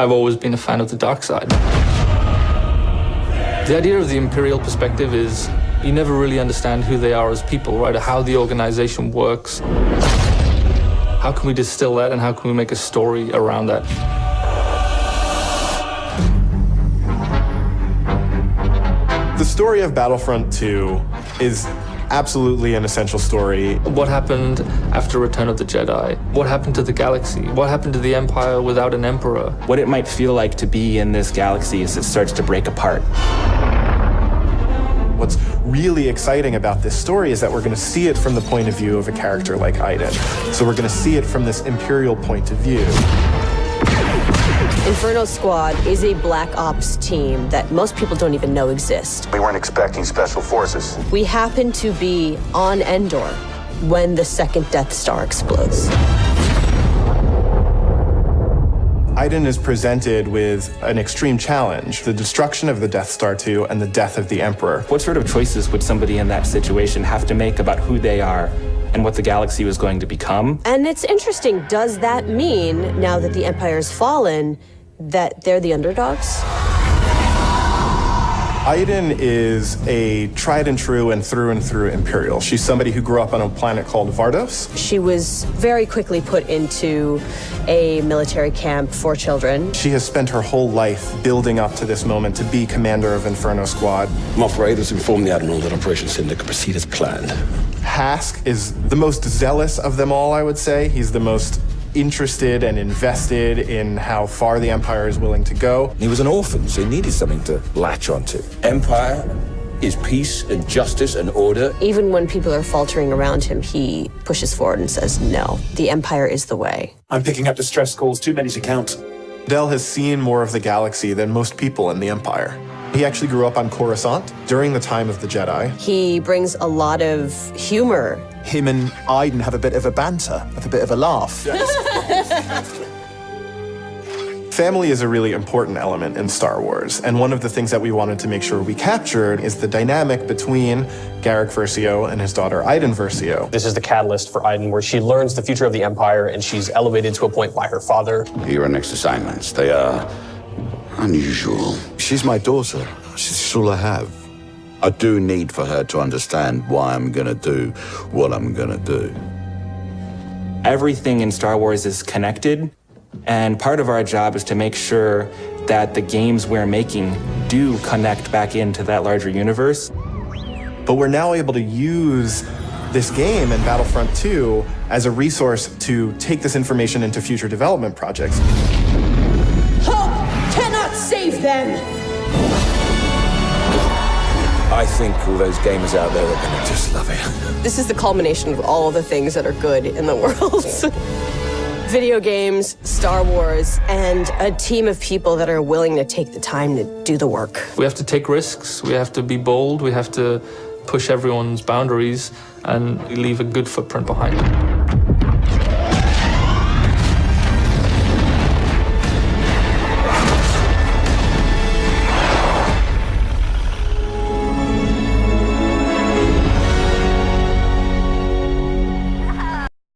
I've always been a fan of the dark side. The idea of the Imperial perspective is you never really understand who they are as people, right? How the organization works. How can we distill that and how can we make a story around that? The story of Battlefront 2 is absolutely an essential story. What happened after Return of the Jedi? What happened to the galaxy? What happened to the Empire without an emperor? What it might feel like to be in this galaxy as it starts to break apart. What's really exciting about this story is that we're going to see it from the point of view of a character like Iden. So we're going to see it from this Imperial point of view. Inferno Squad is a black ops team that most people don't even know exists. We weren't expecting special forces. We happen to be on Endor when the second Death Star explodes. Iden is presented with an extreme challenge, the destruction of the Death Star 2 and the death of the Emperor. What sort of choices would somebody in that situation have to make about who they are and what the galaxy was going to become? And it's interesting, does that mean, now that the Empire's fallen, that they're the underdogs? Iden is a tried and true Imperial. She's somebody who grew up on a planet called Vardos. She was very quickly put into a military camp for children. She has spent her whole life building up to this moment to be commander of Inferno Squad. Moff Raiders informed the Admiral that Operation Cinder could proceed as planned. Hask is the most zealous of them all, I would say. He's the most interested and invested in how far the Empire is willing to go. He was an orphan, so he needed something to latch onto. Empire is peace and justice and order. Even when people are faltering around him, he pushes forward and says, no, the Empire is the way. I'm picking up distress calls, too many to count. Del has seen more of the galaxy than most people in the Empire. He actually grew up on Coruscant during the time of the Jedi. He brings a lot of humor. Him and Iden have a bit of a banter, have a bit of a laugh. Family is a really important element in Star Wars, and one of the things that we wanted to make sure we captured is the dynamic between Garrick Versio and his daughter Iden Versio. This is the catalyst for Iden, where she learns the future of the Empire, and she's elevated to a point by her father. Your next assignments, they are unusual. She's my daughter. She's all I have. I do need for her to understand why I'm gonna do what I'm gonna do. Everything in Star Wars is connected, and part of our job is to make sure that the games we're making do connect back into that larger universe. But we're now able to use this game and Battlefront 2 as a resource to take this information into future development projects. Hope cannot save them! I think all those gamers out there are gonna just love it. This is the culmination of all the things that are good in the world. Video games, Star Wars, and a team of people that are willing to take the time to do the work. We have to take risks, we have to be bold, we have to push everyone's boundaries and leave a good footprint behind.